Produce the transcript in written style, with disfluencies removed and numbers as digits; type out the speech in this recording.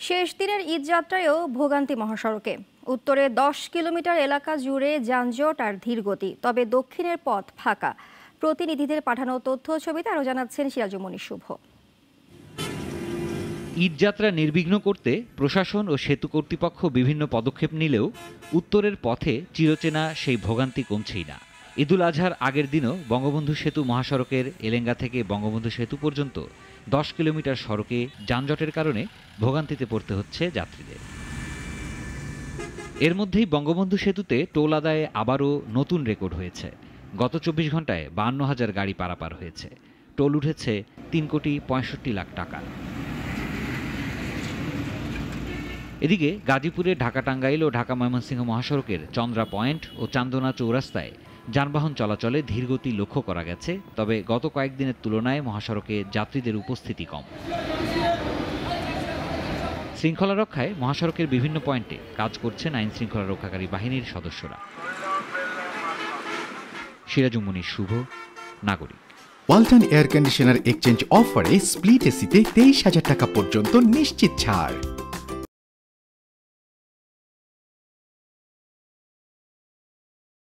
শেষ দিনের ঈদযাত্রায়ও ভোগান্তি মহাসড়কে। উত্তরে 10 কিলোমিটার এলাকা জুড়ে যানজট আর ধীরগতি, তবে দক্ষিণের পথ ফাঁকা। প্রতিনিধিদের পাঠানো তথ্য ছবিতে আরও জানাচ্ছেন সিরাজুমনি শুভ। ঈদযাত্রা নির্বিঘ্ন করতে প্রশাসন ও সেতু কর্তৃপক্ষ বিভিন্ন পদক্ষেপ নিলেও উত্তরের পথে চিরচেনা সেই ভোগান্তি কমছেই না। ঈদুল আজহার আগের দিনও বঙ্গবন্ধু সেতু মহাসড়কের এলেঙ্গা থেকে বঙ্গবন্ধু সেতু পর্যন্ত 10 কিলোমিটার সড়কে যানজটের কারণে ভোগান্তিতে পড়তে হচ্ছে যাত্রীদের। এর মধ্যেই বঙ্গবন্ধু সেতুতে টোল আদায়ে আবারও নতুন রেকর্ড হয়েছে। গত 24 ঘন্টায় 52,000 গাড়ি পারাপার হয়েছে। টোল উঠেছে 3,65,00,000 টাকা। এদিকে গাজীপুরে ঢাকা টাঙ্গাইল ও ঢাকা ময়মনসিংহ মহাসড়কের চন্দ্রা পয়েন্ট ও চান্দনা চৌরাস্তায় যানবাহন চলাচলে ধীরগতি লক্ষ্য করা গেছে, তবে গত কয়েকদিনের তুলনায় মহাসড়কে যাত্রীদের উপস্থিতি কম। শৃঙ্খলা রক্ষায় মহাসড়কের বিভিন্ন পয়েন্টে কাজ করছেন আইন শৃঙ্খলা রক্ষাকারী বাহিনীর সদস্যরা। সিরাজুমনি শুভ, নাগরিক। ওয়ালটন এয়ার কন্ডিশনার এক্সচেঞ্জ অফারে স্প্লিট এসিতে 23,000 টাকা পর্যন্ত নিশ্চিত ছাড়।